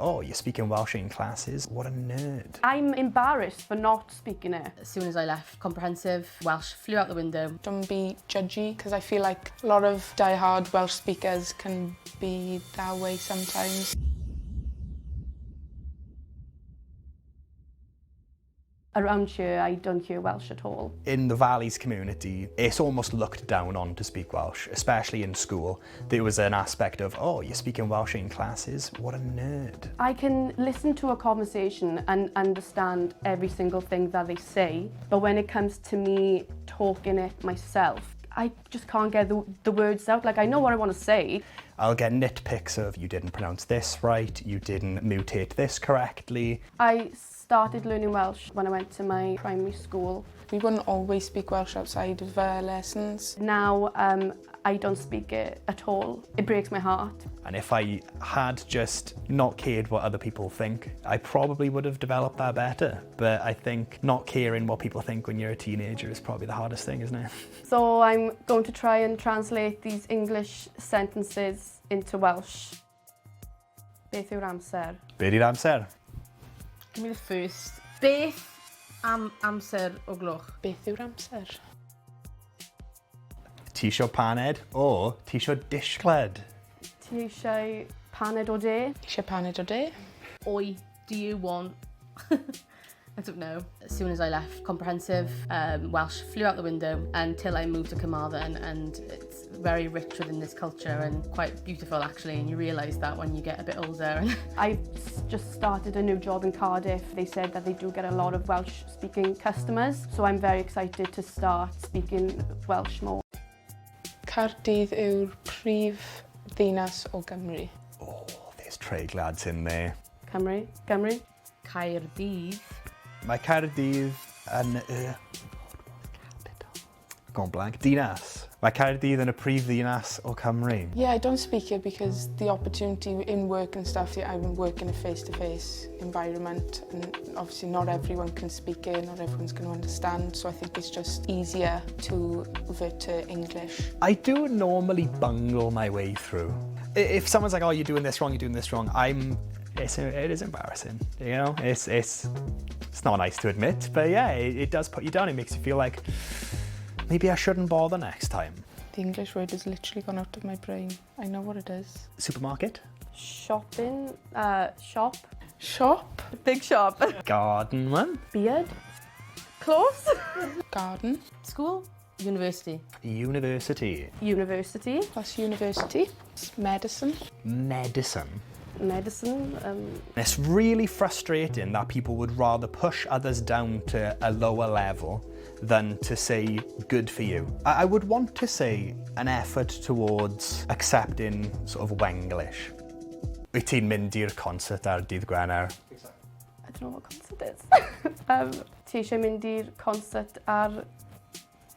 oh, you're speaking Welsh in classes? What a nerd. I'm embarrassed for not speaking it. As soon as I left comprehensive, Welsh flew out the window. Don't be judgy, because I feel like a lot of die-hard Welsh speakers can be that way sometimes. Around here, I don't hear Welsh at all. In the Valleys community, it's almost looked down on to speak Welsh, especially in school. There was an aspect of, oh, you're speaking Welsh in classes? What a nerd. I can listen to a conversation and understand every single thing that they say, but when it comes to me talking it myself, I just can't get the words out. Like, I know what I want to say. I'll get nitpicks of, you didn't pronounce this right, you didn't mutate this correctly. I started learning Welsh when I went to my primary school. We wouldn't always speak Welsh outside of lessons. Now, I don't speak it at all. It breaks my heart. And if I had just not cared what other people think, I probably would have developed that better. But I think not caring what people think when you're a teenager is probably the hardest thing, isn't it? So I'm going to try and translate these English sentences into Welsh. Beth yw'r amser? Be 'di'r amser? Give me the first. Beth am amser o gloch? Beth yw'r amser? Ti isio paned o ti isio dishgled? Ti eisiau paned o de? Eisiau paned o de? Oi, do you want? I don't know. As soon as I left comprehensive, Welsh flew out the window until I moved to Carmarthen, and it's very rich within this culture and quite beautiful actually, and you realise that when you get a bit older. I've just started a new job in Cardiff. They said that they do get a lot of Welsh speaking customers, so I'm very excited to start speaking Welsh more. Cardiff yw'r prif ddinas o Gymru. Oh, there's treiglad in there. Cymru? Caerdydd. Mae Cardiff yn gone blank. Dinas. Mae Cardiff yn y prif ddinas o Cymru. Yeah, I don't speak it because the opportunity in work and stuff, I work in a face-to-face environment, and obviously not everyone can speak it, not everyone's going to understand, so I think it's just easier to revert to English. I do normally bungle my way through. If someone's like, oh, you're doing this wrong, it is embarrassing, you know? It's not nice to admit, but yeah, it does put you down. It makes you feel like, maybe I shouldn't bother next time. The English word has literally gone out of my brain. I know what it is. Supermarket? Shopping? Shop? Shop? Big shop. Garden one? Beard? Close? Garden. School? University. University. University. Plus university. Medicine. Medicine. Medicine. It's really frustrating that people would rather push others down to a lower level than to say good for you. I would want to say an effort towards accepting sort of Wenglish. Wyt ti'n mynd i'r concert ar dydd Gwener? I don't know what concert is. Ti eisiau mynd i'r concert ar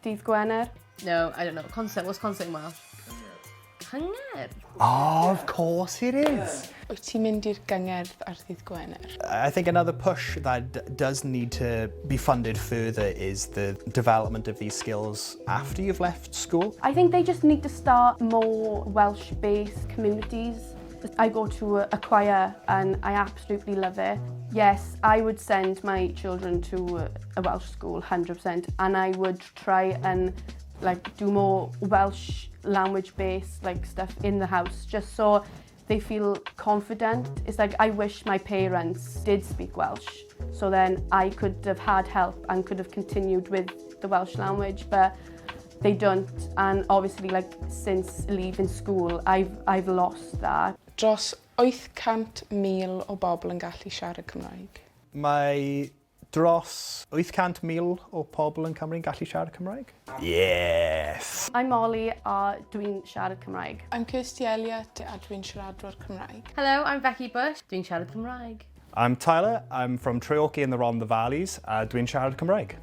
dydd Gwener? No, I don't know. Concert. What's concert in Welsh? Cynger. Oh, of course it is. Wyt ti'n mynd i'r gyngerdd ar ddydd Gwener? I think another push that does need to be funded further is the development of these skills after you've left school. I think they just need to start more Welsh-based communities. I go to a choir and I absolutely love it. Yes, I would send my children to a Welsh school, 100%, and I would try and do more Welsh language-based stuff in the house, just so they feel confident. It's like I wish my parents did speak Welsh, so then I could have had help and could have continued with the Welsh language, but they don't. And obviously, since leaving school, I've lost that. Dros 800,000 o bobl yn gallu siarad Cymraeg. Mae dros 800,000 o pobl yn Cymru'n gallu siarad Cymraeg? Yes! I'm Molly a dwi'n siarad Cymraeg. I'm Kirsty Elliott a dwi'n siaradwyr Cymraeg. Hello, I'm Becky Bush. Dwi'n siarad Cymraeg. I'm Tyler, I'm from Treorchy in the Valleys a dwi'n siarad Cymraeg.